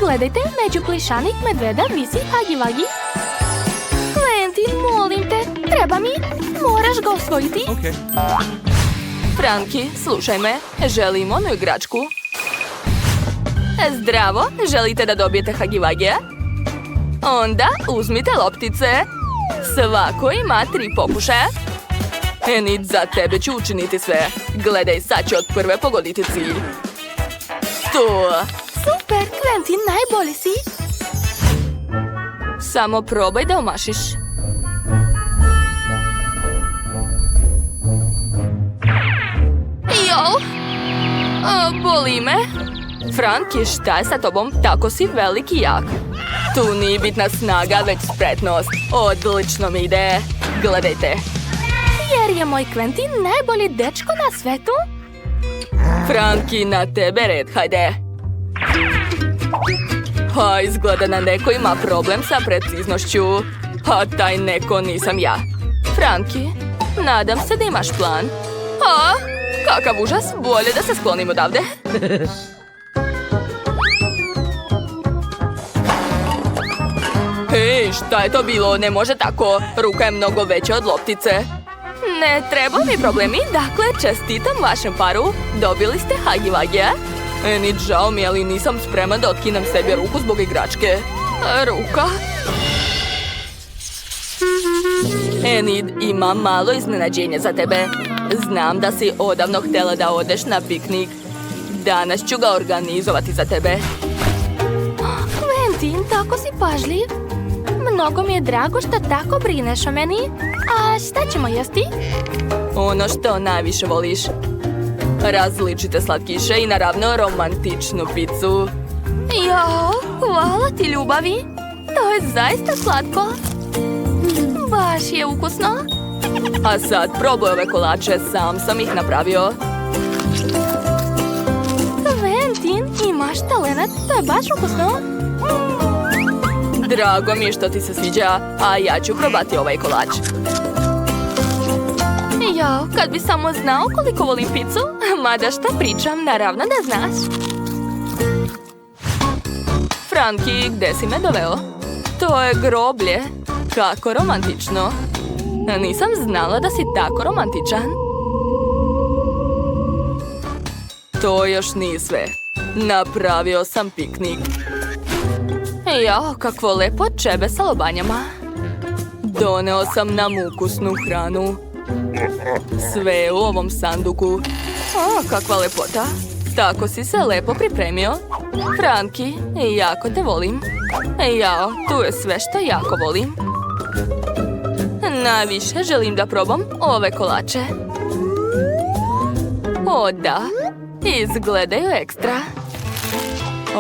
Gledajte, među plišanih medveda visi Hagi-Wagi. Quentin, molim te, treba mi. Moraš ga osvojiti. Franki, slušaj me. Želim onu igračku. Zdravo, želite da dobijete Hagi-Wagija? Onda uzmite loptice. Svako ima 3 pokušaja. Enid, za tebe ću učiniti sve. Gledaj, sad će od prve pogoditi cilj. To. Super, Quentin, najbolji si. Samo probaj da omašiš. Jo! Boli me. Franki, šta je sa tobom? Tako si veliki jak. Tu nije bitna snaga, već spretnost. Odlično mi ide. Gledajte. Jer je moj Quentin najbolji dečko na svetu. Franki, na tebe red, hajde. Ha, izgleda da neko ima problem sa preciznošću. A taj neko nisam ja. Franki, nadam se da imaš plan. A, kakav užas, bolje da se sklonim odavde. Hej, šta je to bilo? Ne može tako. Ruka je mnogo veća od loptice. Ne treba mi problemi. Dakle, čestitam vašem paru. Dobili ste Hagi-Wagija. Enid, žao mi, ali nisam spreman da otkinem sebi ruku zbog igračke. Ruka? Enid, imam malo iznenađenje za tebe. Znam da si odavno htjela da odeš na piknik. Danas ću ga organizovati za tebe. Quentin, tako si pažljiv. Mnogo mi je drago što tako brineš o meni. A šta ćemo jesti? Ono što najviše voliš. Različite slatkiše i naravno romantičnu picu. Jao, hvala ti ljubavi. To je zaista slatko. Baš je ukusno. A sad probaj ove kolače, sam sam ih napravio. Quentin, imaš talenat, to je baš ukusno. Drago mi je što ti se sviđa, a ja ću probati ovaj kolač. Jao, kad bi samo znao koliko volim picu, mada šta pričam, naravno da znaš. Franki, gde si me doveo? To je groblje. Kako romantično. Nisam znala da si tako romantičan. To još nije sve. Napravio sam piknik. Jao, kakvo lepo čebe sa lobanjama. Doneo sam nam ukusnu hranu. Sve je u ovom sanduku. O, kakva lepota. Tako si se lepo pripremio. Franki, jako te volim. Jao, tu je sve što jako volim. Najviše želim da probam ove kolače. O da, izgledaju ekstra.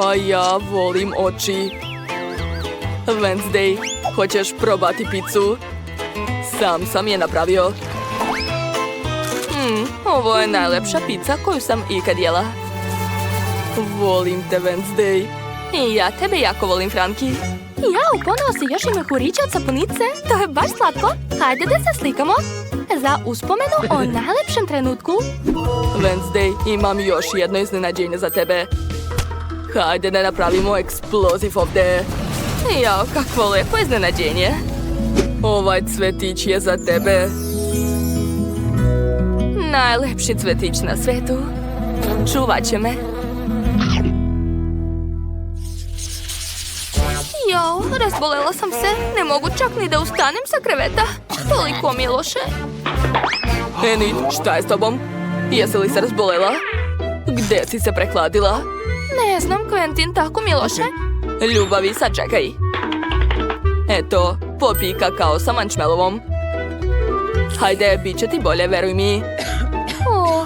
A ja volim oči. Wednesday, hoćeš probati picu? Sam je napravio. Ovo je najlepša pizza koju sam ikad jela. Volim te, Wednesday. I ja tebe jako volim, Franki. Jao, ponovo si još i mehuriće od sapunice. To je baš slatko. Hajde da se slikamo. Za uspomenu o najlepšem trenutku. Wednesday, imam još jedno iznenađenje za tebe. Hajde da napravimo eksploziv ovdje. Jao, kakvo lepo iznenađenje. Ovaj cvetić je za tebe. Najlepši cvetić na svetu. Čuvat će me. Jao, razbolela sam se. Ne mogu čak ni da ustanem sa kreveta. Toliko mi je loše. Enid, šta je s tobom? Jesi li se razbolela? Gde si se prehladila? Ne znam, Quentin, tako mi je loše. Ljubavi, sad čekaj. Eto, popij kakao sa mančmelovom. Hajde, bit će ti bolje, veruj mi.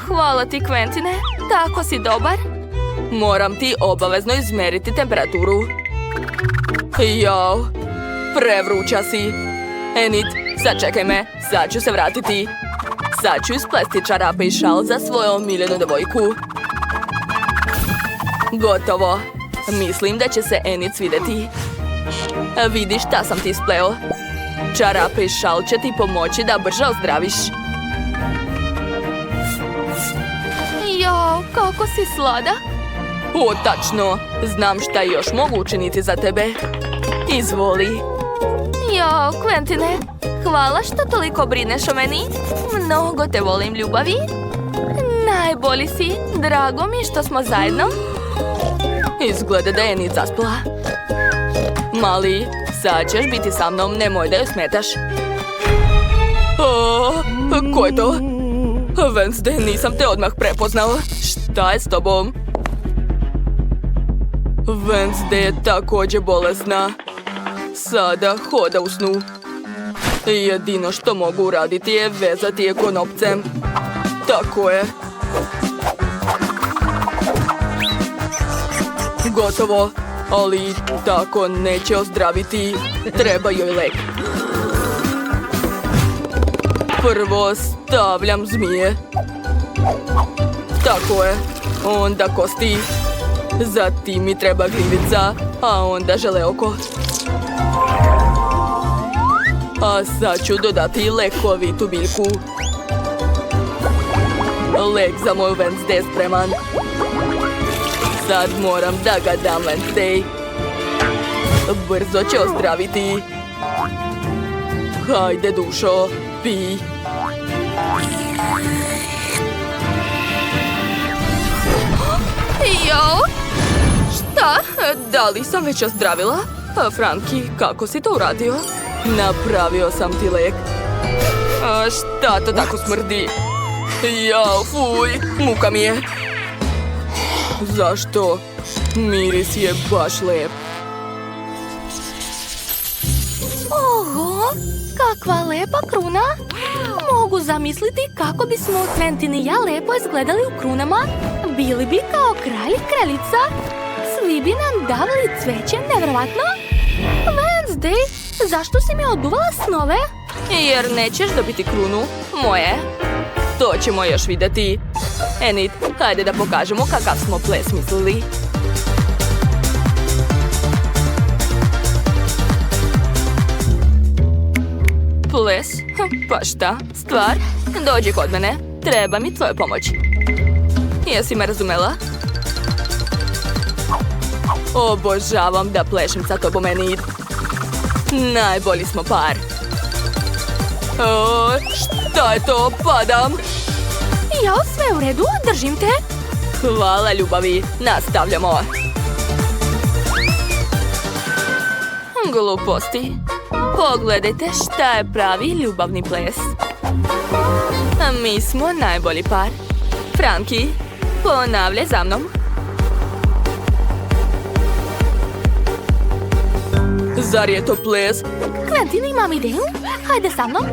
Hvala ti, Quentine. Tako si dobar. Moram ti obavezno izmeriti temperaturu. Jao, prevruća si. Enid, sad čekaj me, sad ću se vratiti. Sad ću isplesti čarape i šal za svoju omiljenu devojku. Gotovo. Mislim da će se Enid svidjeti. Vidiš šta sam ti ispleo. Čarape i šal će ti pomoći da brže ozdraviš. Jao, kako si sladak. O, tačno. Znam šta još mogu učiniti za tebe. Izvoli. Jo, Quentine, hvala što toliko brineš o meni. Mnogo te volim, ljubavi. Najbolji si. Drago mi što smo zajedno. Izgleda da je Enid zaspala. Mali, sad ćeš biti sa mnom, nemoj da joj smetaš. O, ko je to? Wednesday, nisam te odmah prepoznao. Šta je s tobom? Wednesday je također bolesna. Sada hoda u snu. Jedino što mogu uraditi je vezati je konopcem. Tako je. Gotovo, ali tako neće ozdraviti. Treba joj lek. Prvo stavljam zmije. Tako je. Onda kosti. Zatim mi treba gljivica, a onda želeoko. A sad ću dodati lekovitu biljku. Lek za moju Wednesday je spreman. Sad moram da ga dam Wednesday. Brzo će ozdraviti. Hajde, dušo, pij. Jo, šta? Da li sam već ozdravila? Franki, kako si to uradio? Napravio sam ti lek. Šta to tako smrdi? Jao, fuj, muka mi je. Zašto? Miris je baš lep. Oho, kakva lepa kruna. Mogu zamisliti kako bismo Quentin i ja lepo izgledali u krunama. Bili bi kao kralj i kraljica. Svi bi nam davali cveće, nevjerovatno. Wednesday, zašto si mi oduvala snove? Jer nećeš dobiti krunu, moje. To ćemo još vidjeti. Enid, hajde da pokažemo kakav smo ples mislili. Ples? Pa šta? Stvar? Dođi kod mene. Treba mi tvoja pomoć. Jesi me razumela? Obožavam da plešem sa tobom, Enid. Najbolji smo par. O, šta je to? Padam. Jo, sve u redu, držim te. Hvala, ljubavi. Nastavljamo. Gluposti. Pogledajte šta je pravi ljubavni ples. Mi smo najbolji par. Franki, ponavljaj za mnom. Zar je to ples? Quentin, imam ideju. Hajde sa mnom.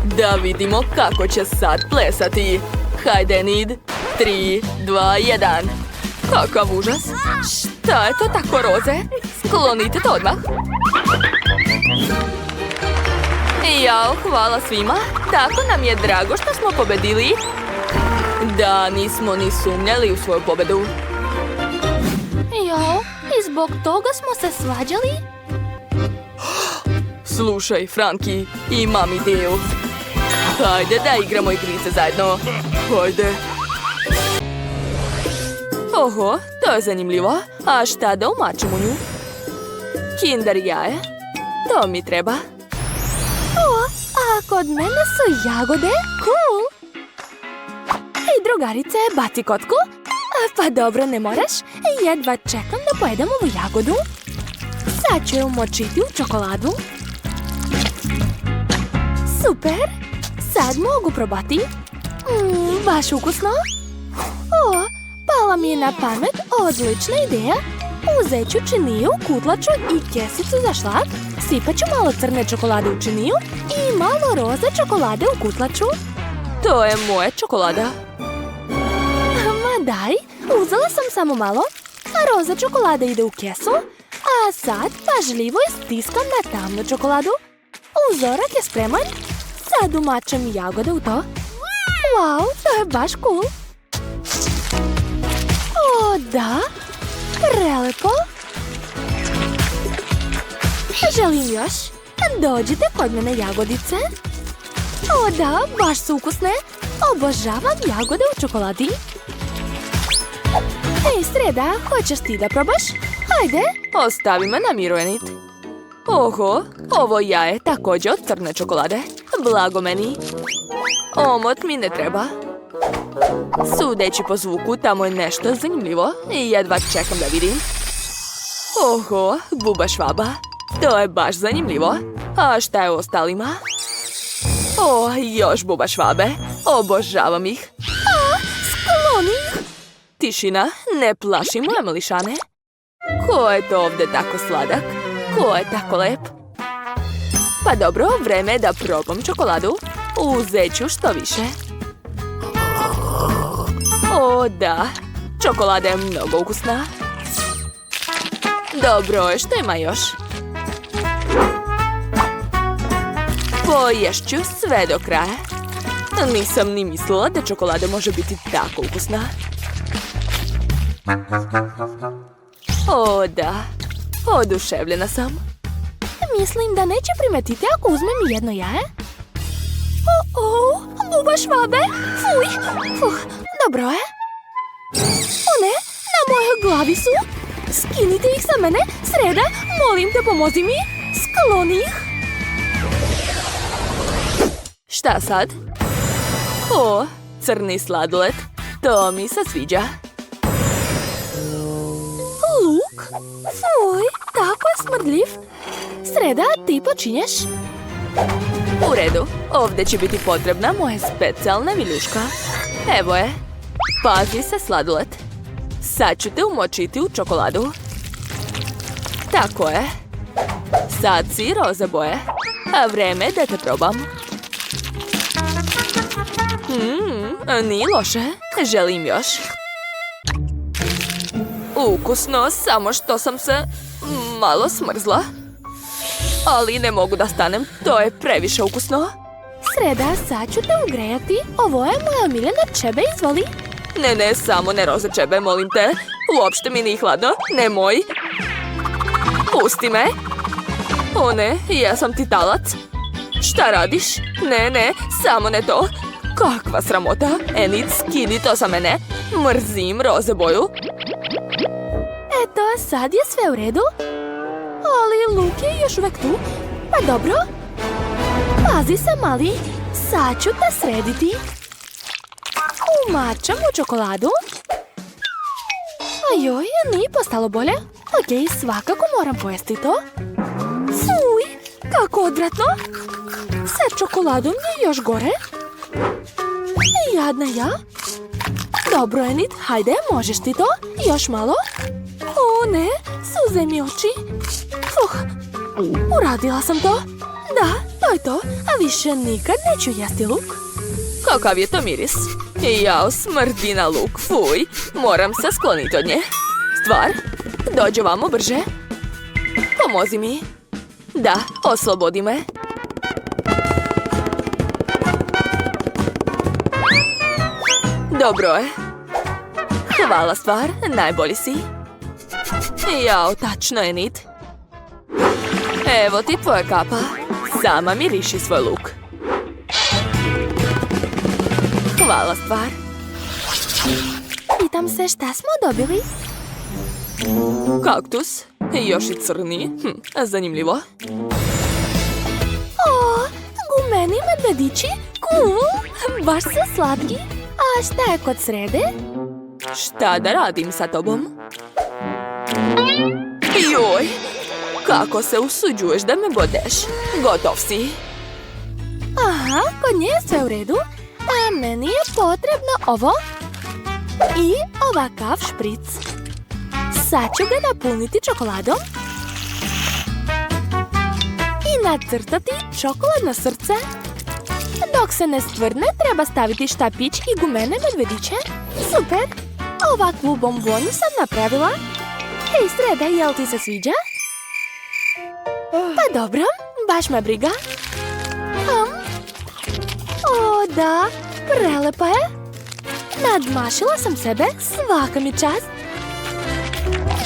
Da vidimo kako će sad plesati. Hajde, Enid. 3, 2, 1. Kakav užas. Šta je to tako roze? Sklonite to odmah. Jao, hvala svima. Tako nam je drago što smo pobedili. Da, nismo ni sumnjali u svoju pobedu. Jo, i zbog toga smo se svađali? Slušaj, Franki, imam ideju. Hajde da igramo igrice zajedno. Hajde. Oho, to je zanimljivo. A šta da umačem u nju? Kinder jaje. To mi treba. O, a kod mene su jagode? Cool! Ej, drugarice, baci kocku. Pa dobro, ne moraš. Jedva čekam da pojedem ovu jagodu. Sad ću je umočiti u čokoladu. Super! Sad mogu probati. Baš ukusno. O, pala mi je na pamet odlična ideja. Uzet ću činiju, kutlaču i kesicu za šlag. Sipat ću malo crne čokolade u činiju i malo roze čokolade u kutlaču. To je moja čokolada. Ma daj, uzela sam samo malo. A roza čokolada ide u kesu. A sad pažljivo stiskam na tamnu čokoladu. Uzorak je spreman. Sad umačem jagode u to. Wow, to je baš cool. O, da. Prelepo. Želim još. Dođite kod mene, jagodice. O, da, baš su ukusne. Obožavam jagode u čokoladi. Ej, Sreda, hoćeš ti da probaš? Ajde. Ostavi me na miru, Enid. Oho, ovo jaje također od crne čokolade. Blago meni. Omot mi ne treba. Sudeći po zvuku, tamo je nešto zanimljivo i jedva čekam da vidim. Oho, buba švaba. To je baš zanimljivo. A šta je u ostalima? O, još buba švabe. Obožavam ih. Skloni ih. Tišina, ne plaši moje mališane. Ko je to ovdje tako sladak? Ko je tako lep? Pa dobro, vreme je da probam čokoladu. Uzet ću što više. O, da. Čokolada je mnogo ukusna. Dobro je, što ima još? Poješću sve do kraja. Nisam ni mislila da čokolada može biti tako ukusna. O, da. Oduševljena sam. Mislim da neće primetiti ako uzmem jedno jaje. Buba švabe. Fuh, dobro je. O ne, na mojoj glavi su. Skinite ih sa mene. Sreda, molim te, pomozi mi. Skloni ih. Šta sad? O, crni sladoled. To mi se sviđa. Luk? Fuj, tako je smrdljiv. Sreda, ti počinješ? U redu, ovdje će biti potrebna moja specijalna viljuška. Evo je. Pazi se, sladoled. Sad ću te umočiti u čokoladu. Tako je. Sad si roza boje. A vreme je da te probam. Nije loše. Želim još. Ukusno, samo što sam se malo smrzla. Ali ne mogu da stanem, to je previše ukusno. Sreda, sad ću te ugrejati. Ovo je moja omiljena čebe, izvoli. Ne, samo ne roze čebe, molim te. Uopšte mi nije hladno, nemoj. Pusti me. O ne, ja sam ti talac. Šta radiš? Ne, samo ne to. Kakva sramota. Enid, skini to sa mene. Mrzim roze boju. Eto, sad je sve u redu. Ali Luk je još uvek tu. Pa dobro. Pazi se, mali. Sad ću te srediti. Umačam u čokoladu. Ajoj, nije postalo bolje. Okej, svakako moram pojesti to. Fuj, kako odvratno. Sa čokoladom je još gore. Jadna ja. Dobro, Enid, hajde, možeš ti to. Još malo. O ne, suze mi oči. Uradila sam to. Da, to je to. A više nikad neću jesti luk. Kakav je to miris? Jao, smrdi na luk, fuj. Moram se skloniti od nje. Stvar, dođi ovamo brže. Pomozi mi. Da, oslobodi me. Dobro je. Hvala, stvar, najbolji si. Jao, tačno je, Enid. Evo ti tvoja kapa. Sama miriši svoj luk. Hvala, stvar. Pitam se šta smo dobili. Kaktus. Još i crni. Zanimljivo. O, gumeni medvedići. Cool. Baš su slatki. A šta je kod Srede? Šta da radim sa tobom? Joj! Kako se usuđuješ da me bodeš? Gotov si. Aha, kod nje je sve u redu. A meni je potrebno ovo. I ovakav špric. Sad ću ga napuniti čokoladom. I nacrtati čokoladno srce. Dok se ne stvrdne, treba staviti štapić i gumene medvediće. Super! Ovakvu bombonu sam napravila. Hej, Sreda, jel ti se sviđa? Pa dobro, baš me briga. O, da, prelepa je. Nadmašila sam sebe, svaka mi čast.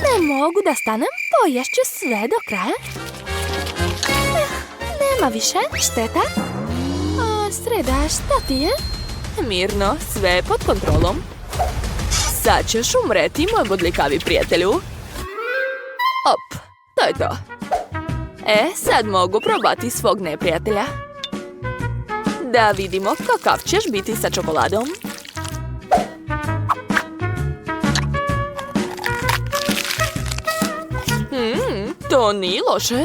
Ne mogu da stanem, poješću sve do kraja. Nema više, šteta. Sreda, šta ti je? Mirno, sve je pod kontrolom. Sad ćeš umreti, moj bodljikavi prijatelju. Op, to je to. Sad mogu probati svog neprijatelja. Da vidimo kakav ćeš biti sa čokoladom. To nije loše.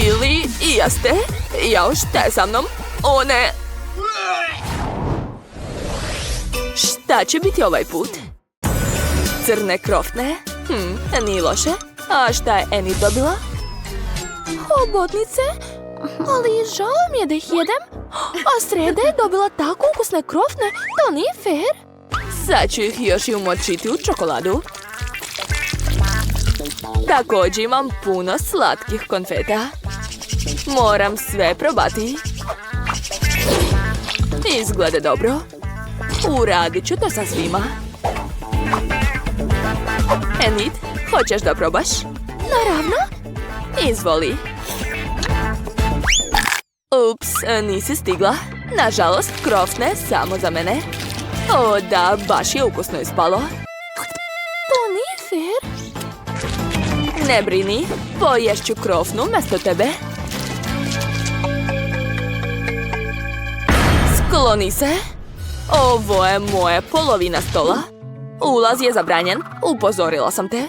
Ili jeste. Jao, šta je sa mnom? O ne! Šta će biti ovaj put? Crne krofne? Nije loše. A šta je Enid dobila? Hobotnice? Ali žao mi je da ih jedem. A Sreda je dobila tako ukusne krofne, to nije fair. Sad ću ih još i umočiti u čokoladu. Također imam puno slatkih konfeta. Moram sve probati. Izgleda dobro. Uradit ću to sa svima. Enid, hoćeš da probaš? Naravno. Izvoli. Ups, nisi stigla. Nažalost, krofne samo za mene. O da, baš je ukusno ispalo. To nije fair. Ne brini, poješću krofnu mjesto tebe. Skloni se. Ovo je moja polovina stola. Ulaz je zabranjen, upozorila sam te.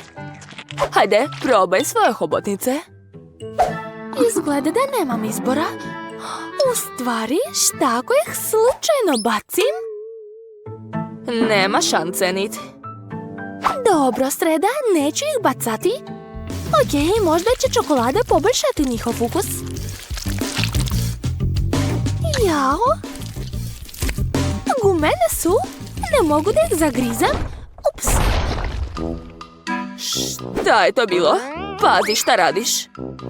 Hajde, probaj svoje hobotnice. Izgleda da nemam izbora. U stvari, šta ako ih slučajno bacim? Nema šanse, Enid. Dobro, Sreda, neću ih bacati. Okej, možda će čokolada poboljšati njihov ukus. Jao. Gumene su. Ne mogu da ih zagrizam. Ups. Šta je to bilo? Pazi šta radiš.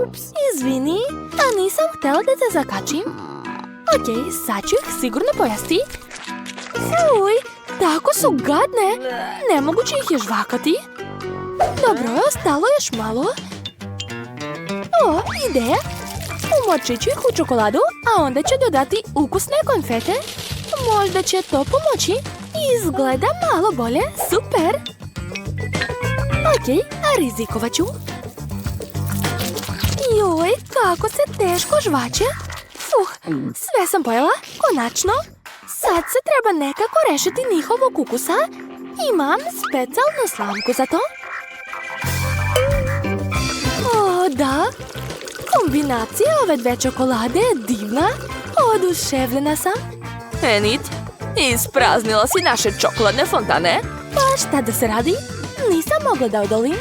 Ups, izvini, a nisam htjela da te zakačim. Okej, sad ću ih sigurno pojesti. Fuj, tako su gadne. Nemoguće ih je žvakati. Dobro, ostalo još malo. O, ideja. Umočit ću ih u čokoladu, a onda ću dodati ukusne konfete. Možda će to pomoći. Izgleda malo bolje, super. Okej, a rizikovat ću. Joj, kako se teško žvače. Sve sam pojela, konačno. Sad se treba nekako rešiti njihovog ukusa. Imam specijalnu slamku za to. O, da. Kombinacija ove dve čokolade je divna. Oduševljena sam. Enid, ispraznila si naše čokoladne fontane. Pa šta da se radi? Nisam mogla da odolim.